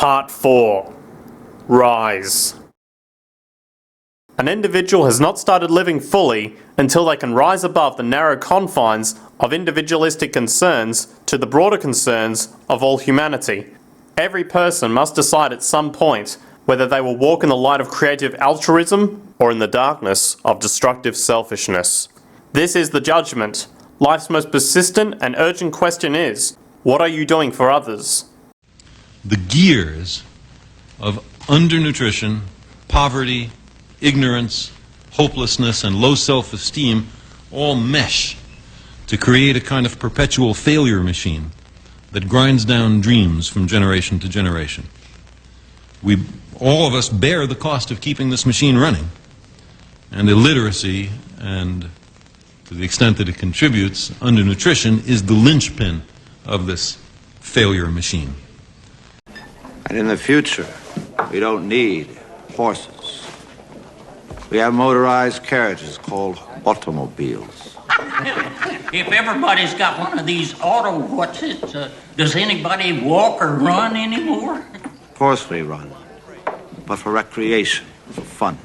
Part 4. Rise. An individual has not started living fully until they can rise above the narrow confines of individualistic concerns to the broader concerns of all humanity. Every person must decide at some point whether they will walk in the light of creative altruism or in the darkness of destructive selfishness. This is the judgment. Life's most persistent and urgent question is, what are you doing for others? The gears of undernutrition, poverty, ignorance, hopelessness, and low self-esteem all mesh to create a kind of perpetual failure machine that grinds down dreams from generation to generation. All of us bear the cost of keeping this machine running, and illiteracy, and to the extent that it contributes, undernutrition is the linchpin of this failure machine. And in the future, we don't need horses. We have motorized carriages called automobiles. If everybody's got one of these does anybody walk or run anymore? Of course we run, but for recreation, for fun.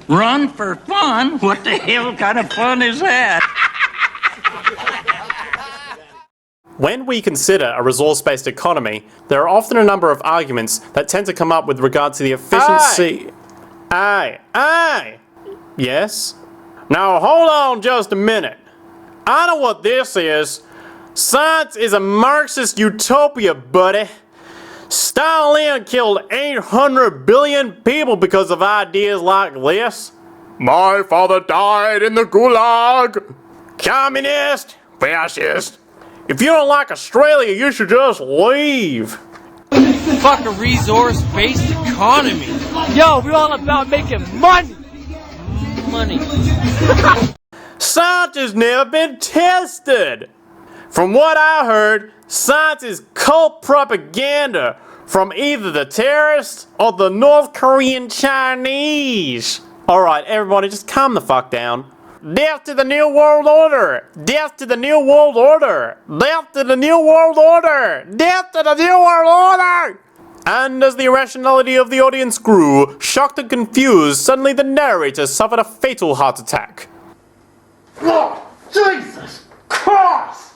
Run for fun? What the hell kind of fun is that? When we consider a resource-based economy, there are often a number of arguments that tend to come up with regard to the efficiency... Aye. Yes? Now hold on just a minute. I know what this is. Science is a Marxist utopia, buddy. Stalin killed 800 billion people because of ideas like this. My father died in the gulag. Communist, fascist. If you don't like Australia, you should just leave. Fuck a resource-based economy. Yo, we're all about making money. Money. Science has never been tested. From what I heard, science is cult propaganda from either the terrorists or the North Korean Chinese. Alright, everybody, just calm the fuck down. Death to the New World Order! Death to the New World Order! Death to the New World Order! Death to the New World Order! And as the irrationality of the audience grew, shocked and confused, suddenly the narrator suffered a fatal heart attack. Oh, Jesus Christ!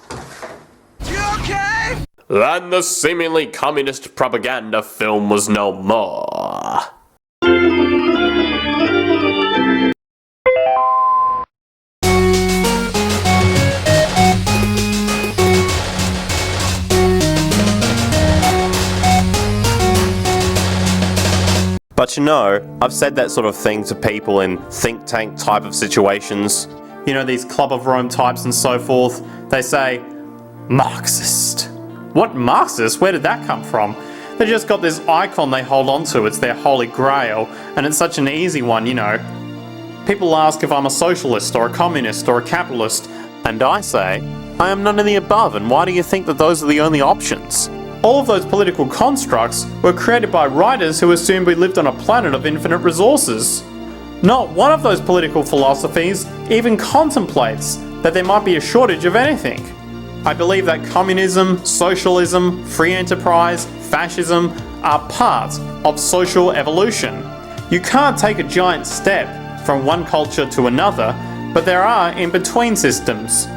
You okay? And the seemingly communist propaganda film was no more. But you know, I've said that sort of thing to people in think tank type of situations. You know, these Club of Rome types and so forth. They say, Marxist. What Marxist? Where did that come from? They just got this icon they hold on to. It's their holy grail. And it's such an easy one, you know. People ask if I'm a socialist or a communist or a capitalist. And I say, I am none of the above. And why do you think that those are the only options? All of those political constructs were created by writers who assumed we lived on a planet of infinite resources. Not one of those political philosophies even contemplates that there might be a shortage of anything. I believe that communism, socialism, free enterprise, fascism are part of social evolution. You can't take a giant step from one culture to another, but there are in-between systems.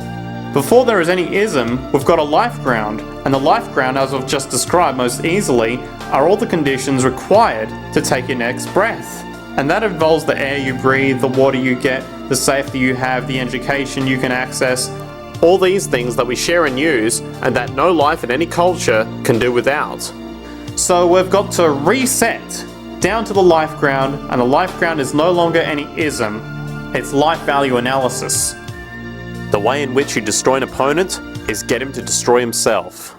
Before there is any ism, we've got a life ground, and the life ground, as I've just described most easily, are all the conditions required to take your next breath. And that involves the air you breathe, the water you get, the safety you have, the education you can access, all these things that we share and use, and that no life in any culture can do without. So we've got to reset down to the life ground, and the life ground is no longer any ism, it's life value analysis. The way in which you destroy an opponent is get him to destroy himself.